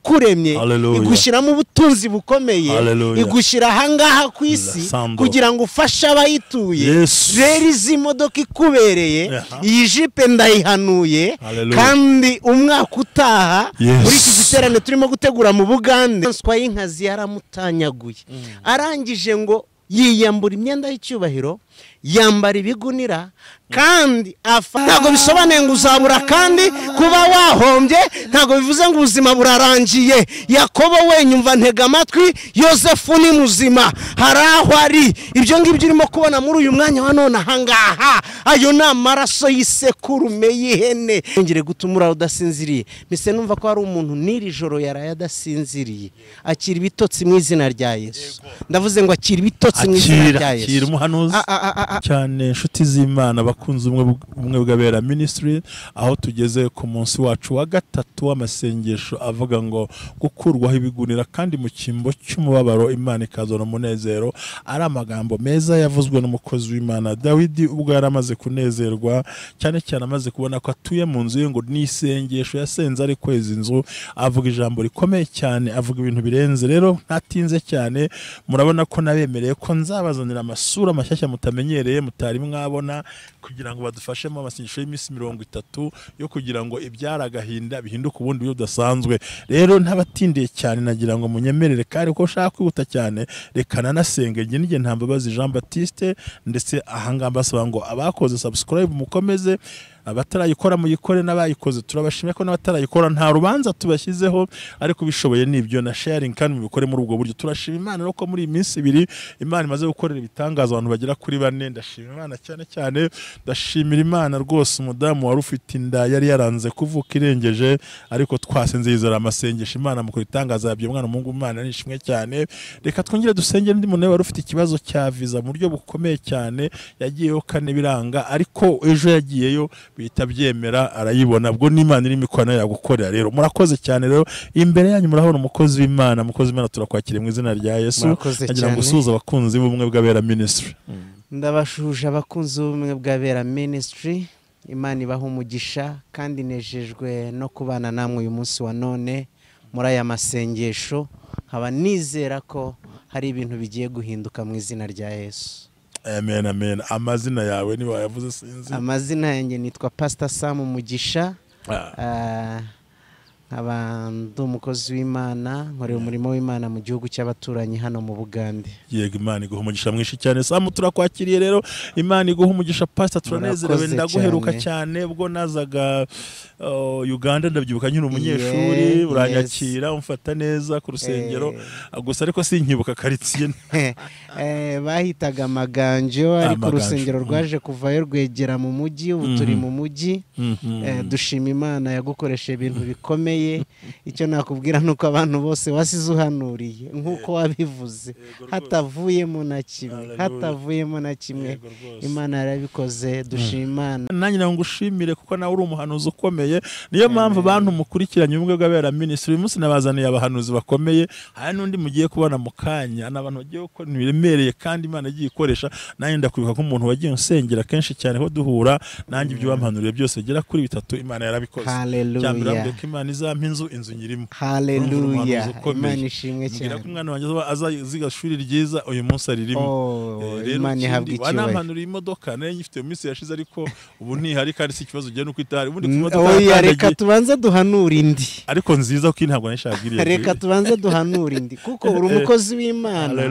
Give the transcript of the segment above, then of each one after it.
yakuremye igushyiramo ubutunzi bukomeye igushyira ahangaha ku isi kugira ngo ufashe abayituye rero izi modoka ikubereye iyi jipe ndayihanuye kandi umwaka utaha muri iki giterane turimo gutegura mu Bugande y'inkazi yaramutanyaguye arangije ngo yiyambura imyenda y'icyubahiro yambara ibigunira kandi ntago bisobanuye ngo uzabura kandi kuba wahombye ntago bivuze ngo ubuzima burarangiye. Yakobo wenyumva ntega amatwi, Yosefu ni muzima hari aho ari. Ibyo ngibyo urimo kubona muri uyu mwanya wa none ahangaha ayo ni amaraso y'isekurume y'ihene. Ngire gutumura udasinziriye mise numva ko hari umuntu n'iri joro yaraye adasinziriye akira ibitotsi mu izina rya Yesu. Ndavuze ngo akira ibitotsi mu izina rya Yesu. Akira umuhanuzi cyane inshuti z'Imana bakunze umwe bw'abera ministry, aho tugeze ku munsi wacu wa gatatu w'amasengesho avuga ngo gukurwaho ibigunira kandi mu kimbo cy'umubabaro Imana ikazana umunezero. Ari amagambo meza yavuzwe n'umukozi w'Imana Dawidi ubwo yaramaze kunezerwa cyane cyane amaze kubona ko atuye mu nzu ye ngo n'isengesho yasenze ari kweza inzu. Avuga ijambo rikomeye cyane, avuga ibintu birenze. Rero ntatinze cyane, murabona ko nabemereye ko nzabazanira amasura mashyashya mutamenyereye mutari mwabona kugira ngo badufashemo amasengesho y'imisi 30 yo kugira ngo ibyaragahinda bihinduke ubundi buryo budasanzwe. Rero ntabatindiye cyane nagira ngo munyemerere kandi ko ushaka kwihuta cyane rekana nasenge nge Ntambabazi Jean Baptiste, ndetse ahangamba basaba ngo abakoze subscribe mukomeze, abatarayikora muyikore, n'abayikoze turabashimye ko n'abatarayikora nta rubanza tubashyizeho, ariko bishoboye nibyo na sharing kandi mubikore muri ubwo buryo. Turashima Imana roko muri iminsi 2 Imana imaze gukorera ibitangaza abantu bagera kuri 4. Ndashima Imana cyane cyane, ndashimira Imana rwose. Umudamu wari ufite inda yari yaranze kuvuka irengeje, ariko twasenze yizera amasengesho Imana mukora itangaza yabyo mwana Mungu. Imana nishimwe cyane. Reka twongere dusengere ndi muntu wari ufite ikibazo cya visa mu buryo bukomeye cyane, yagiyeyo kane biranga, ariko ejo yagiyeyo bita byemera arayibona. Bwo n'Imana iri mikwana yagukorera. Rero murakoze cyane. Rero imbere yanyu murabona umukozi w'Imana. Umukozi w'Imana turakwakira mu izina rya Yesu. Nagira ngo usuhuze abakunzi b'ubumwe bw'abera ministry. Ndabashuje abakunzi b'ubumwe bw'abera ministry. Imana ibaha umugisha kandi nejejwe no kubana namwe uyu munsi wa none muri aya masengesho. Haba nizera ko hari ibintu bigiye guhinduka mu izina rya Yesu. Amen, amen. Amazina yawe ni wayavuze sinzi? Amazina yanjye nitwa Pastor Sam Mugisha. Abantu umukozi w'Imana, nkorera umurimo w'Imana mu gihugu cy'abaturanyi hano mu Bugande. Yego, Imana iguha umugisha mwinshi cyane. Sam turakwakiriye rero. Imana iguha umugisha Pastor, turanezerewe. Ndaguheruka cyane ubwo nazaga Uganda, ndabyibuka nyine umunyeshuri uranyakira umfata neza ku rusengero, gusa ariko sinkibuka karitsiye. Bahitaga Amaganjo, ariko urusengero rwaje kuvayo rwegera mu mujyi. Ubu turi mu mujyi. Dushima Imana yagukoresha ibintu bikomeye. Icyo nakubwira nuko abantu bose wasize uhanuriye nkuko wabivuze, hatavuyemo na kimwe, Imana yarabikoze. Dushima Imana. Nanjye ngushimire kuko nawe uri umuhanuzi ukomeye. Niyo mpamvu abantu mukurikiranye ubumwe bw'abera ministry uyu munsi nabazaniye abahanuzi bakomeye. Hari n'undi mugiye kubona mu kanya, n'abantu bagiye gukora ibiremereye kandi Imana igiye ikoresha. Nanjye ndakwibuka ko umuntu wagiye usengera kenshi cyane ho duhura, nanjye ibyo wampanuriye byose gera kuri 3 Imana yarabikoze. Hallelujah. Imana izampa inzu nyirimo. Hallelujah. Imana ishimwe cyane. Ngira ko umwana wanjye azaziga shuri ryiza uyu munsi aririmo. Imana ihabwa icyubahiro. Wanampanuriye imodoka nayo nyifite mu minsi yashize, ariko ubu ntihari kandi si ikibazo ugiye no kwitahari. Ubundi reka tubanze duhanura indi, ariko nziza ko ntabwo nashagiriye. Reka tubanze duhanura indi kuko uri umukozi w'Imana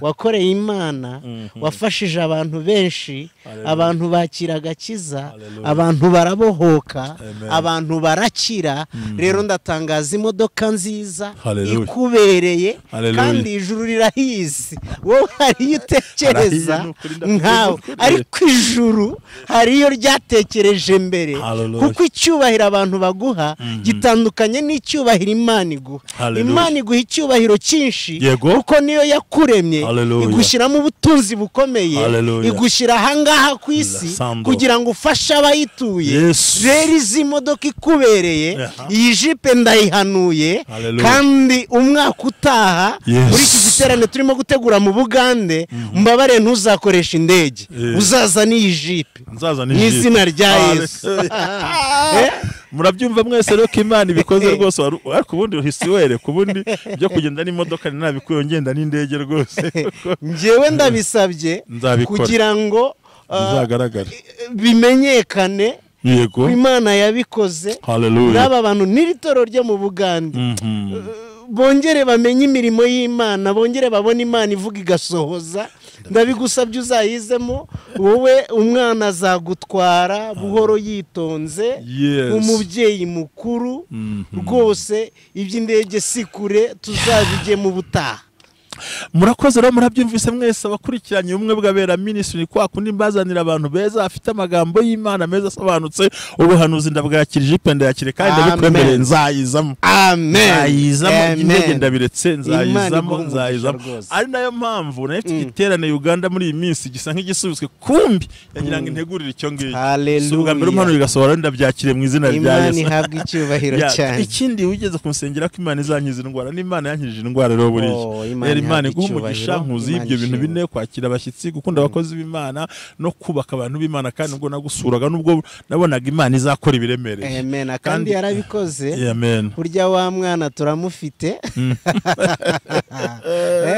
wakoreye Imana, wafashije abantu benshi, abantu bakira agakiza, abantu barabohoka, abantu barakira. Rero ndatangaza imodoka nziza ikubereye kandi ijuru rirahizi. Wowe hariyo utekereza nkawe, ariko ijuru hariyo ryatekereje mbere, kuko icyubahiro abantu baguha gitandukanye n'icyubahiro Imana iguha. Imana iguha icyubahiro cyinshi kuko niyo yakuremye, igushyiramo ubutunzi bukomeye, igushyira ahangaha ku isi kugira ngo ufashe abayituye. Rero izi modoka ikubereye, iyi jipe ndayihanuye kandi umwaka utaha muri iki giterane turimo gutegura mu Bugande, mbabare ntuzakoresha indege, uzaza n'iyi jipe mu izina rya Yesu. murabyumva mwese rero ko Imana ibikoze rwose ariko ubundi uhisiwere kubundi byo kugenda n'imodoka nabikuye ngenda n'indege rwose njyewe ndabisabye kugira ngo bimenyekane yego Imana yabikoze n'aba bantu n'iritoro ryo mu Bugande bongere bamenye imirimo y'Imana bongere babone Imana ivuga igasohoza ndabigusabye uzayizemo wowe umwana azagutwara buhoro yitonze umubyeyi mukuru rwose iby'indege sikure tuzabije mu butaha murakoze rero murabyumvise mwese abakurikiranye ubumwe bw'abera ministry kwa kundi mbazanira abantu beza afite amagambo y'Imana meza asobanutse ubuhanuzi ndabwakirije ipenda yakire kandi ndabikwemereye nzayizamo nzayizamo indege ndabiretse nzayizamo ari nayo mpamvu nayo igiterane Uganda muri iyi minsi gisa nk'igisubizwe kumbi yagira ngo integurire icyo ngiye ubwa mbere impano igasohora ndabyakire mu izina rya Yesu Imana ihabwa icyubahiro cyane ikindi wigeze kunsengera ko Imana izankiza indwara n'Imana yankijije indwara rero buriya Imana iguha umugisha nkuzi ibyo bintu bine kwakira abashyitsi gukunda abakozi b'Imana no kubaka abantu b'Imana kandi ubwo nagusuraga nubwo nabonaga Imana izakora ibiremereye amen kandi yarabikoze amen burya wa mwana turamufite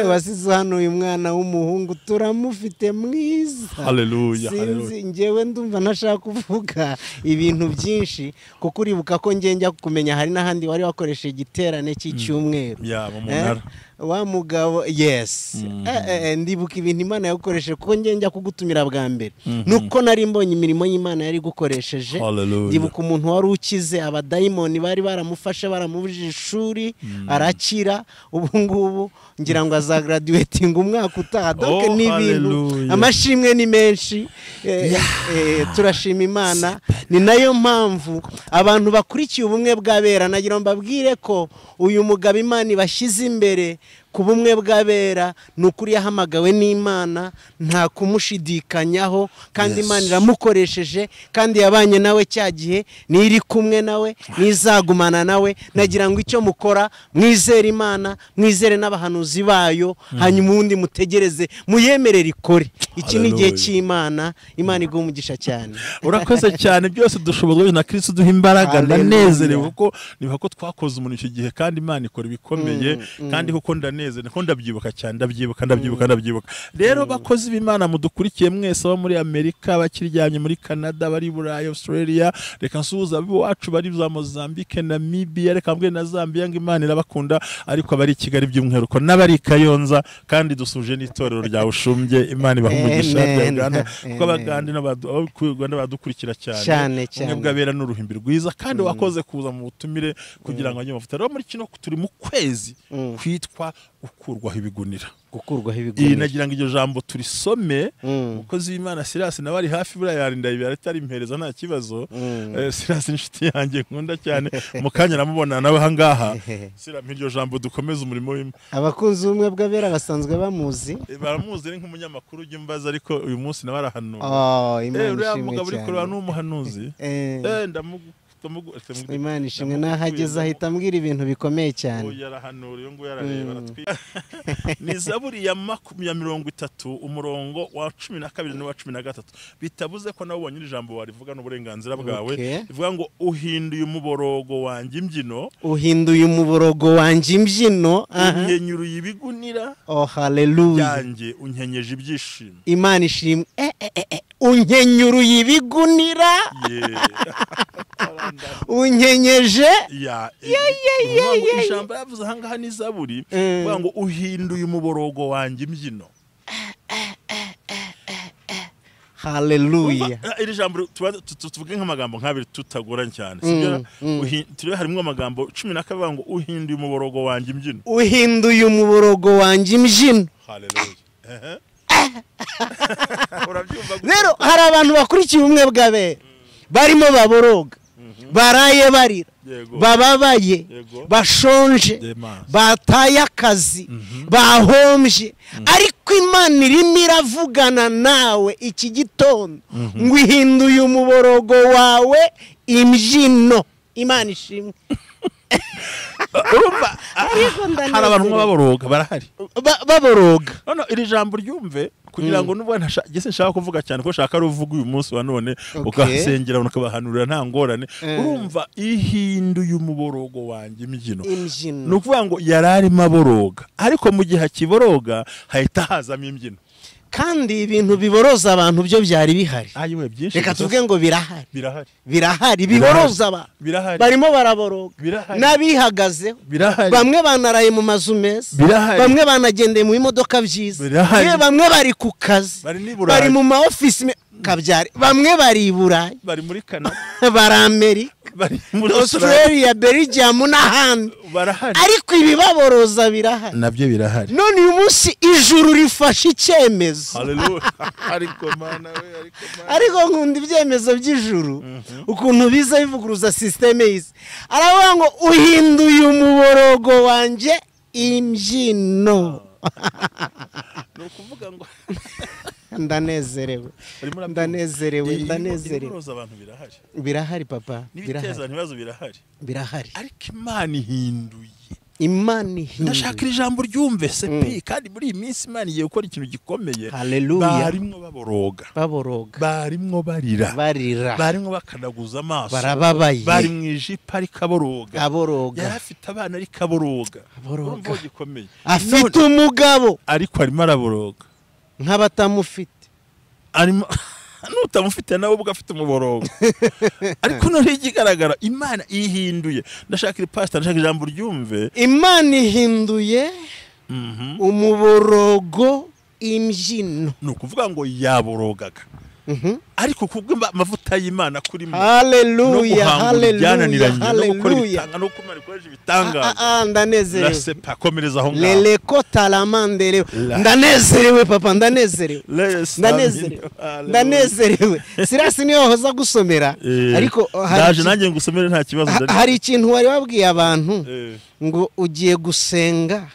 wasize hano uyu mwana w'umuhungu turamufite mwiza haleluya sinzi njyewe ndumva nashaka kuvuga ibintu byinshi kuko uribuka ko njya kumenya hari n'ahandi wari wakoresheje igiterane cy'icyumweru mu munara wa mugabo yes ndibuka ibintu Imana yagukoresheje kuko njya kugutumira bwa mbere nuko nari mbonye imirimo y'Imana yari gukoresheje ndibuka umuntu wari ukize abadayimoni bari baramufashe baramubujije ishuri arakira ubu ngubu ngira ngo azagraduating umwaka utaha donc n'ibintu amashimwe ni menshi turashima Imana ni nayo mpamvu abantu bakurikiye ubumwe bw'abera nagira mbabwire ko uyu mugabo Imana ibashyize imbere ku bumwe bw'abera nukuri yahamagawe n'Imana nta kumushidikanyaho kandi Imana iramukoresheje kandi yabanye nawe cyagihe niri kumwe nawe nizagumana nawe nagira ngo icyo mukora mwizere Imana mwizere n'abahanuzi bayo hanyuma ubundi mutegereze muyemerere ikore iki ni igihe cy'Imana Imana iguha umugisha cyane urakoze cyane byose dushobozwa na Kristo duha imbaraga ndanezerewe kuko niba ko twakoze umuntu icyo gihe kandi Imana ikora ibikomeye kandi kuko ndaneze ko ndabyibuka cyane ndabyibuka rero bakozi b'Imana mudukurikiye mwese abo muri Amerika bakiryamye muri Canada bari Burayi Australia reka nsuhuza abiwacu bari za Mozambique Namibia reka mbwe na Zambia ngo Imana irabakunda ariko abari Kigali by'umwihariko n'abari Kayonza kandi dusuje n'itorero rya Ushumbye Imana ibahumugisha Uganda kuko abagande n'Abaganda badukurikira cyane umwe bw'abera n'uruhimbi rwiza kandi wakoze kuza mu butumire kugira ngo anyamavuta rero muri kino turi mu kwezi kwitwa gukurwaho ibigunira nagira ngo iryo jambo turisome umukozi w'Imana Silas nawe ari hafi buriya yarinda ibi atari impereza nta kibazo Silas inshuti yanjye nkunda cyane mu kanya namubona nawe hangaha Silas iryo jambo dukomeza umurimo w'Imana abakunzi b'ubumwe bw'abera basanzwe bamuzi baramuzi ari nk'umunyamakuru ujya umbaza ariko uyu munsi nawe arahanura uriya mugabo uri kureba n'umuhanuzi Imana ishimwe nahageze ahita ambwira ibintu bikomeye cyane ni Zaburi ya 30 umurongo wa 12 n'uwa 13 bitabuze ko nawe ubonye ijambo warivuga n'uburenganzira bwawe bivuga ngo uhinduye umuborogo wanjye imbyino unyenyuruye ibigunira haleluya yanjye unyenyeje ibyishimo Imana ishimwe unyenyuruye ibigunira unyenyeje ijambo yavuze ahangaha ni Zaburi kuvuga ngo uhinduye umuborogo wanjye imbyino haleluya iri jambo tuvuge nk'amagambo nk'abiri tutagoranye cyane sibyo turiwe harimo amagambo 12 bavuga ngo uhinduye umuborogo wanjye imbyino haleluya rero hari abantu bakurikiye ubumwe bw'abera barimo baboroga baraye barira bababaye bashonje bataye akazi bahombye ariko Imana irimo iravugana nawe iki gitondo ngo ihinduye umuborogo wawe imbyino Imana ishimwe hari abantu baboroga barahari baboroga iri jambo ryumve kugira ngo nubwo gese nshaka kuvuga cyane ko shaka ruvuga uyu munsi wa none ukasengera ukabahanurira nta ngorane urumva ihinduye umuborogo wanjye imbyino nukuvuga ngo yarari maboroga ariko mu gihe akiboroga hahita hazamo imbyino kandi ibintu biboroza abantu byo byari bihari reka tuvuge ngo birahari biboroza abantu barimo baraboroga n'abihagazeho bamwe banaraye mu mazu meza bamwe banagendeye mu imodoka byiza bamwe bari ku kazi bari mu ma office kabyari bamwe bari i Burayi bari muri Canada bari Amerika bari muri Australia Belgium n'ahandi ariko ibibaboroza birahari nabyo birahari none uyu munsi ijuru rifashe icyemezo haleluya ariko mana we ariko nkunda ibyemezo by'ijuru ukuntu biza bivuguruza systeme y'isi aravuga ngo uhinduye umuborogo wanje imbyino nukuvuga ngo ndanezerewe birahari papa birahari ariko Imana ihinduye ndashaka ijambo ryumve sepi kandi muri iyi minsi Imana igiye gukora ikintu gikomeye barimwo barimwo barira barimwo bakanaguza amaso barababaye bari mu ijipa ari kaboroga yarafite abana ari kaboroga urumva gikomeye afite umugabo ariko arimo araboroga nk'abatamufite arimo nutamufite nawe ubwo afite umuborogo ariko none ikigaragara Imana ihinduye ndashaka iri pastor ndashaka ijambo ryumve Imana ihinduye umuborogo imbyino nukuvuga ngo yaborogaga ariko kubwo amavuta y'Imana kuri mu haleluya no kumara ikoresha ibitanga ndanezerewe sepa komereza aho ngaho lele kotalamandere ndanezerewe papa ndanezerewe sirasi niyo hoza gusomera ariko ndaje nanjye ngusomere nta kibazo hari ikintu wari wabwiye abantu ngo ugiye gusenga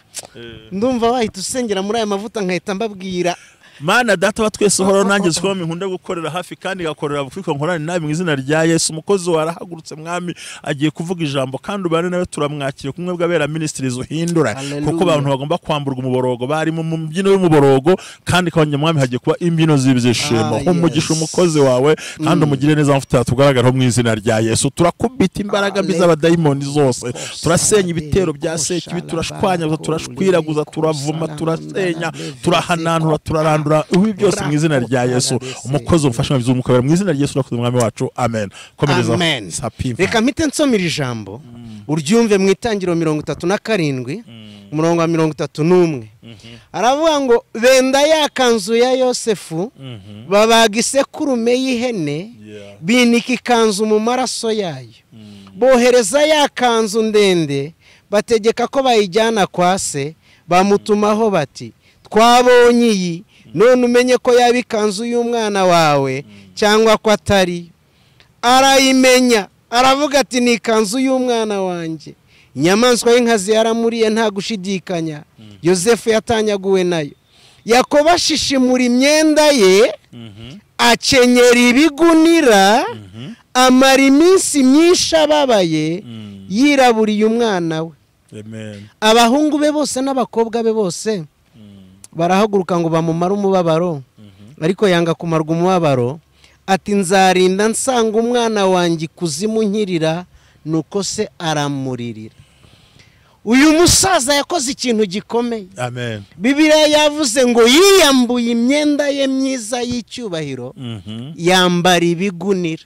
ndumva wahita usengera muri aya mavuta nkahita mbabwira Mana data wa twese horo nanjye zikome nkunda gukorera hafi kandi gakorera bufiko nkorane nabi mu izina rya Yesu umukozi warahagurutse mwami agiye kuvuga ijambo kandi ubane nawe turamwakire kumwe bw'abera ministries uhindura kuko abantu bagomba kwamburwa umuborogo bari mu mbyino y'umuborogo kandi kawanye mwami hagiye kuba imbyino zibizishimo umugisha umukozi wawe kandi umugire neza mufite tugaragara mu izina rya Yesu turakubita imbaraga biz'abadayimoni zose turasenya ibitero bya sekibi turashwanya turashwiraguza turavuma turasenya turahananura turarandura ubu byose mu izina rya Yesu umukozi umfasha bizumukabera mu izina rya Yesu nakuze umwami wacu amen komereza reka mpite nsomira ijambo uryumve mu itangiro 37 umurongo wa 31 aravuga ngo benda yakanzu ya Yosefu babaga isekurume y'ihene binika ikanzu mu maraso yayo bohereza yakanzu ndende bategeka ko bayijyana kwa se bamutumaho bati twabonye iyi none umenye ko yabikanzu y'umwana wawe cyangwa ko atari arayimenya aravuga ati ni ikanzu y'umwana wanjye inyamaswa y'inkazi yaramuriye nta gushidikanya Yosefu yatanyaguwe nayo Yakobo ashishimura imyenda ye akenyera ibigunira amara iminsi myinshi ababaye yiraburiye umwana we abahungu be bose n'abakobwa be bose barahaguruka ngo bamumara umubabaro ariko yanga kumarwa umubabaro ati nzarinda nsanga umwana wanjye kuzimu nkirira nuko se aramuririra uyu musaza yakoze ikintu gikomeye amen Bibiliya yavuze ngo yiyambuye imyenda ye myiza y'icyubahiro yambara ibigunira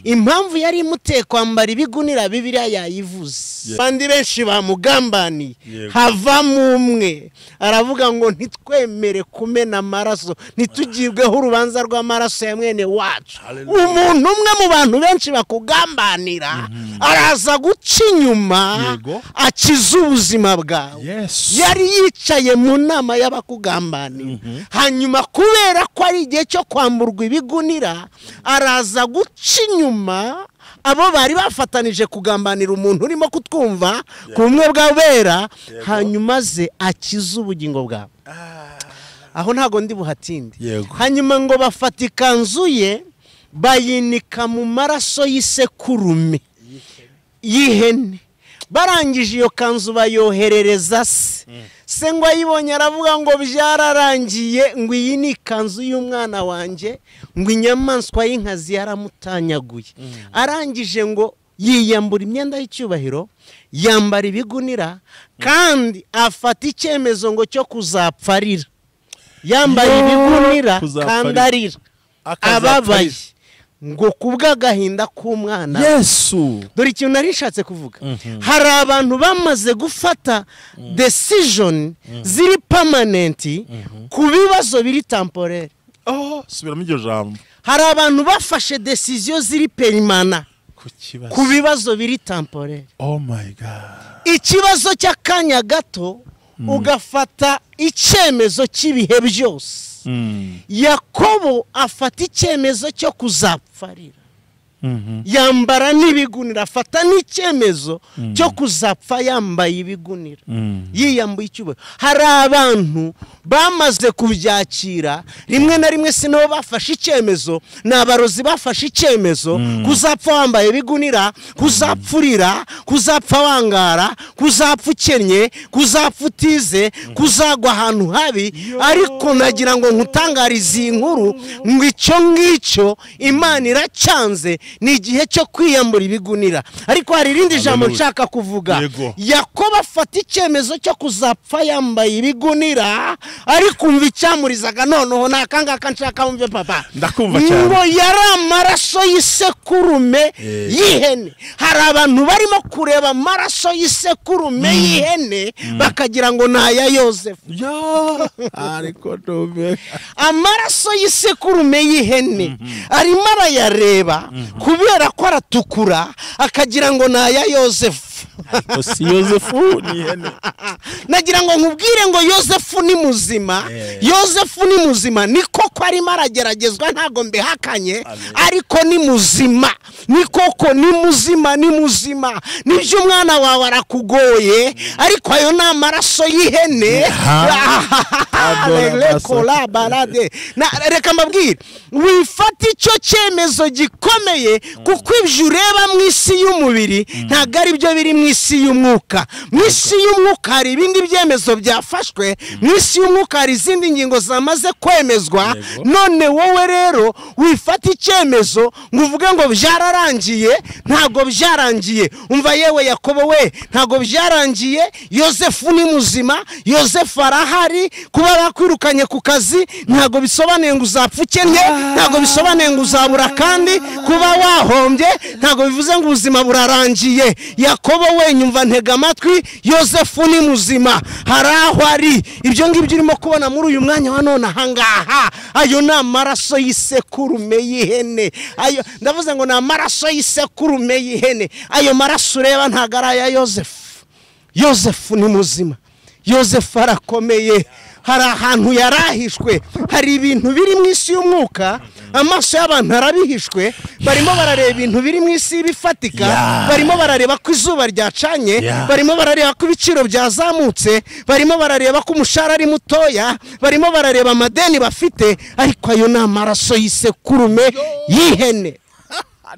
impamvu yari imuteye kwambara ibigunira Bibiliya yayivuze bandi benshi bamugambaniye havamo umwe aravuga ngo ntitwemere kumena amaraso ntitugirweho urubanza rw'amaraso ya mwene wacu umuntu umwe mu bantu benshi bakugambanira araza guca inyuma akiza ubuzima bwawe yari yicaye mu nama y'abakugambaniye hanyuma kubera ko ari igihe cyo kwamburwa ibigunira araza guca inyuma abo bari bafatanije kugambanira umuntu urimo kutwumva kumwe bwabera hanyuma ze akiza ubugingo bwawe aho ntago ndi buhatinde hanyuma ngo bafata ikanzu ye bayinika mu maraso y'isekurume y'ihene barangije iyo kanzu bayoherereza se ngo ayibonye aravuga ngo byararangiye, ngo iyi ni ikanzu y'umwana wanjye, ngo inyamaswa y'inkazi yaramutanyaguye. Arangije ngo yiyambura imyenda y'icyubahiro, yambara ibigunira, kandi afata icyemezo ngo cyo kuzapfarira. Yambaye ibigunira kandi arira ababaye ngo kubw'agahinda k'umwana. Yesu, dore ikintu nari nshatse kuvuga. Hari abantu bamaze gufata decision ziri permanent ku bibazo biri temporaire. subiramo iryo jambo. Hari abantu bafashe decision ziri permanent ku bibazo biri temporaire. Oh my God. Ikibazo cy'akanya gato ugafata icyemezo cy'ibihe byose. Yakobo afata icyemezo cyo kuzapfarira. Yambara n'ibigunira, afata n'icyemezo cyo kuzapfa yambaye ibigunira, yiyambuye icyubahiro. Hari abantu bamaze kubyakira, rimwe na rimwe sinabo bafashe icyemezo, n'abarozi bafashe icyemezo kuzapfa wambaye ibigunira, kuzapfurira, kuzapfa wangara, kuzapfa ukennye, kuzapfa utize, kuzagwa ahantu habi. Ariko nagira ngo nkutangarize iyi nkuru ngo icyo ngicyo Imana iracyanze, ni igihe cyo kwiyambura ibigunira. Ariko hari irindi jambo nshaka kuvuga. Yakobo afata icyemezo cyo kuzapfa yambaye ibigunira, ariko umva icyamurizaga noneho nakangaka nshaka wumve papa. Ndakumva cyane. Ngo yari amaraso y'isekurume y'ihene. Hari abantu barimo kureba amaraso y'isekurume y'ihene bakagira ngo ni aya Yosefu. Ariko ntume amaraso y'isekurume y'ihene arimo arayareba kubera ko aratukura, akagira ngo ni aya Yosefu. si Yosefu ni ihene. Nagira ngo nkubwire ngo Yosefu ni muzima. Yosefu ni muzima, ni koko arimo arageragezwa, ntago mbihakanye, ariko ni muzima. Ni koko ni muzima, ni muzima. Nibyo umwana wawe arakugoye, ariko ayo ni amaraso y'ihene. Reka mbabwire, wifata icyo cyemezo gikomeye, kuko ibyo ureba mu isi y'umubiri ntabwo ari byo biri mu isi y'umwuka. Mu isi y'umwuka hari ibindi byemezo byafashwe, mu isi y'umwuka hari izindi ngingo zamaze kwemezwa. None wowe rero wifata icyemezo ngo uvuge ngo byararangiye, ntabwo byarangiye. Umva yewe Yakobo we, ntabwo byarangiye. Yosefu ni muzima, Yosefu arahari. Kuba bakwirukanye ku kazi ntabwo bisobanuye ngo uzapfa ukennye, ntabwo bisobanuye ngo uzabura, kandi kuba wahombye ntabwo bivuze ngo ubuzima burarangiye. Yakobo we, nyumva ntega amatwi, Yosefu ni muzima, hari aho ari. Ibyo ngibyo urimo kubona muri uyu mwanya wa none ahangaha, ayo ni amaraso y'isekurume y'ihene. Ayo ndavuze ngo ni amaraso y'isekurume y'ihene. Ayo maraso ureba ntabwo ari aya Yosefu. Yosefu ni muzima, Yosefu arakomeye. Hari ahantu yarahishwe, hari ibintu biri mu isi y'umwuka, amaso y'abantu arabihishwe. Barimo barareba ibintu biri mu isi bifatika, barimo barareba ko izuba ryacanye, barimo barareba ko ibiciro byazamutse, barimo barareba ko umushahara ari mutoya, barimo barareba amadeni bafite, ariko ayo ni amaraso y'isekurume y'ihene.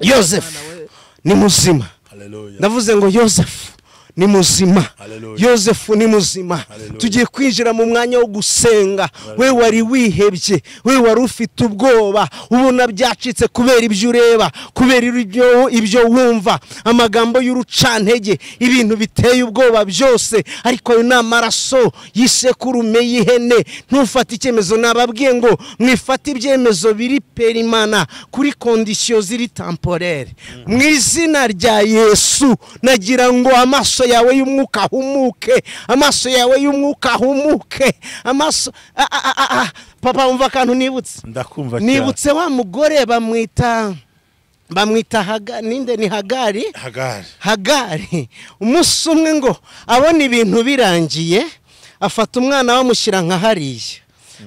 Yosefu ni muzima. Ndavuze ngo Yosefu ni muzima, Yosefu ni muzima. Tugiye kwinjira mu mwanya wo gusenga. We wari wihebye, we wari ufite ubwoba, ubona byacitse kubera ibyo ureba, kubera ibyo wumva, amagambo y'urucantege, ibintu biteye ubwoba byose. Ariko ayo ni amaraso y'isekurume y'ihene. Ntufate icyemezo, nababwiye ngo mwifate ibyemezo biri perimana kuri kondisiyo ziri temporaire. Mu izina rya Yesu nagira ngo amaso yawe y'umwuka humuke, amaso yawe y'umwuka humuke. Amaso papa, umva akantu nibutse. Ndakumva cyane. Nibutse wa mugore bamwita ninde? Ni Hagari. Umunsi umwe ngo abona ibintu birangiye, afata umwana bamushyira nka hariya,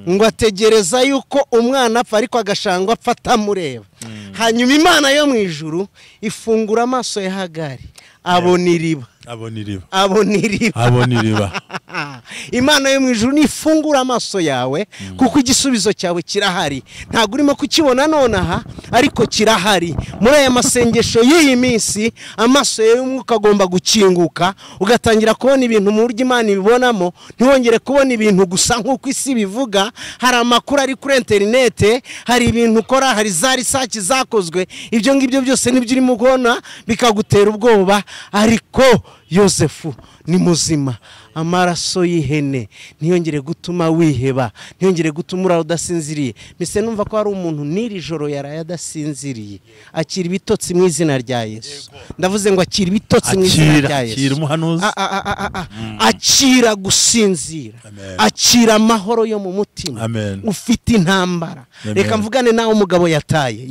ngo ategereza yuko umwana apfa, ariko agashangwa apfa atamureba. Hanyuma Imana yo mu ijuru ifungura amaso ya Hagari, abona iriba. Imana yo mu ijuru nifungura amaso yawe kuko igisubizo cyawe kirahari. Ntabwo urimo kukibona nonaha ariko kirahari. Muri aya masengesho y'iyi minsi amaso yawe y'umwuka agomba gukinguka, ugatangira kubona ibintu mu buryo Imana ibibonamo, ntiwongere kubona ibintu gusa nk'uko isi bivuga. Hari amakuru ari kuri interinete, hari ibintu ukora, hari za research zakozwe, ibyo ngibyo byose nibyo urimo kubona bikagutera ubwoba. Ariko Yosefu ni muzima. Amaraso y'ihene ntiyongere gutuma wiheba, ntiyongere gutuma ura udasinziriye. Mise numva ko hari umuntu n'iri joro yaraye adasinziriye. Akira ibitotsi mu izina rya Yesu. Ndavuze ngo akira ibitotsi mu izina rya Yesu. Akira umuhanuzi. Akira gusinzira. Akira amahoro yo mu mutima. Ufite intambara. Reka mvugane nawe umugabo yataye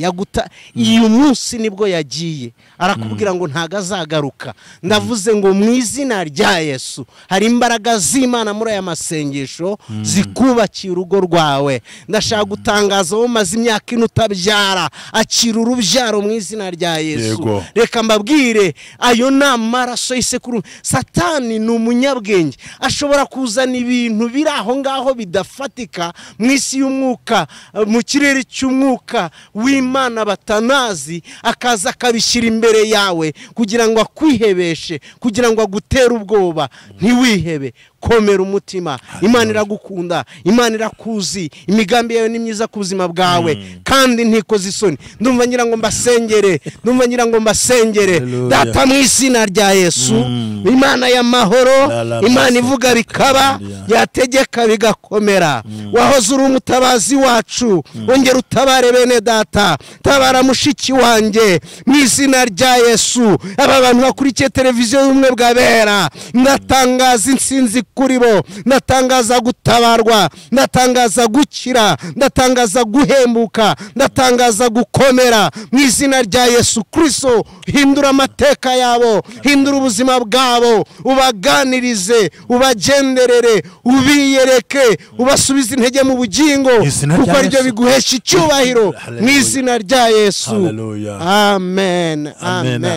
uyu munsi nibwo yagiye arakubwira ngo ntago azagaruka. Ndavuze ngo mu izina rya Yesu hari imbaraga z'Imana muri aya masengesho zikubakiye urugo rwawe. Ndashaka gutangaza wo maze imyaka ine utabyara, akira urubyaro mu izina rya Yesu. Reka mbabwire ayo ni amaraso y'isekuru. Satani ni umunyabwenge, ashobora kuzana ibintu biri aho ngaho bidafatika mu isi y'umwuka, mu kirere cy'umwuka w'Imana batanazi, akaza akabishyira imbere yawe kugira ngo akwihebeshe, kugira ngo agutere ubwoba. Ntiwihebe, komera umutima. Imana iragukunda, Imana irakuzi, imigambi yawe ni myiza ku buzima bwawe kandi ntikoze isoni. Ndumva ngira ngo mbasengere, data mu izina rya Yesu. Imana y'amahoro, Imana ivuga bikaba, yategeka bigakomera. Wahoze uri umutabazi wacu, wongera utabare bene data, tabara mushiki wanjye mu izina rya Yesu. Aba bantu bakurikiye televiziyo y'ubumwe bw'abera, ndatangaza intsinzi kuri bo, ndatangaza gutabarwa, ndatangaza gukira, ndatangaza guhembuka, ndatangaza gukomera mu izina rya Yesu Kristo. Hindura amateka yabo, hindura ubuzima bwabo, ubaganirize, ubagenderere, ubiyereke, ubasubize intege mu bugingo, kuko aribyo biguhesha icyubahiro mu izina rya Yesu. Amen.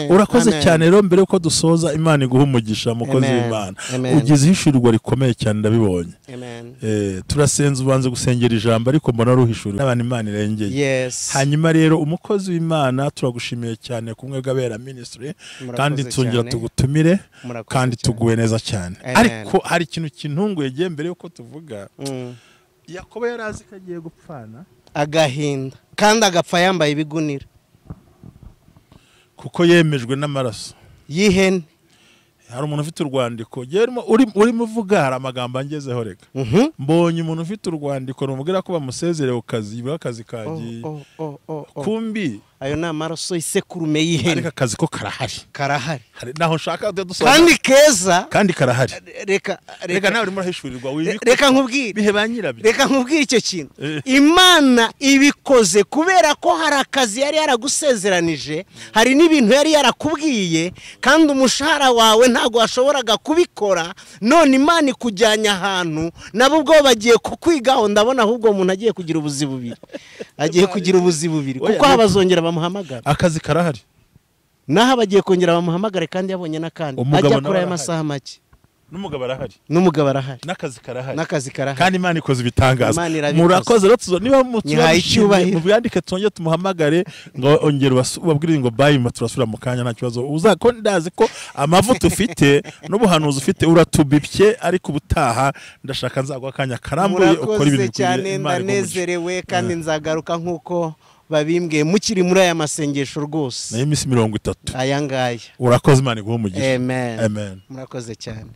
Urakoze cyane rero. Mbere yuko dusoza, Imana iguha umugisha mukozi w'Imana. Ugize ihishurwa rikomeye cyane ndabibonye. Turasenza ubanze gusengera ijambo ariko mbona ruhishura n'abantu Imana irengeye. Hanyuma rero umukozi w'Imana turagushimiye cyane kumwe gabera ministry, kandi tungera tugutumire kandi tuguwe neza cyane. Ariko hari ikintu kintunguye giye mbere yuko tuvuga. Yakobo yarazi kagiye gupfana agahinda kandi agapfa yambaye ibigunira kuko yemejwe n'amaraso y'ihene. Hari umuntu ufite urwandiko urimo uvuga, hari amagambo angezeho reka. Mbonye umuntu ufite urwandiko rumubwira ko bamusezereye akazi kagiye. Kumbi ayo ni amaraso y'isekurume y'ihene. Ariko akazi ko karahari. Naho nshaka dusoma kandi keza kandi karahari. Reka nawe urimo urahishurirwa wibiko. Reka nkubwire bihe banyirabyo. Reka nkubwire icyo kintu. Imana ibikoze kubera ko hari akazi yari yaragusezeranije, hari n'ibintu yari yarakubwiye, kandi umushahara wawe ntago washoboraga kubikora. None Imana ikujyanye ahantu nabo ubwo bagiye kukwigaho. Ndabona ahubwo umuntu agiye kugira ubuzi bubiri, kuko abazongera bamuhamagara. Akazi karahari, naho bagiye kongera bamuhamagare kandi yabonye n'akandi ajya kuri aya masaha make. N'umugabo arahari, n'akazi karahari, kandi Imana ikoze ibitangaza. Murakoze rero, niba mubyandike twongeye tumuhamagare ngo ongera ubabwire ngo bye, turasubira mu kanya nta kibazo. Uzako ndazi ko amavuta ufite n'ubuhanuzi ufite uratubipye, ariko ubutaha ndashaka nzagwa akanya karambuye ukora ibintu cyane. Ndanezerewe kandi nzagaruka nkuko babimbwiye mukiri muri aya masengesho rwose. Na iminsi 30 aya ngaya. Urakoze, Imana iguhe umugisha. Amen. Murakoze cyane.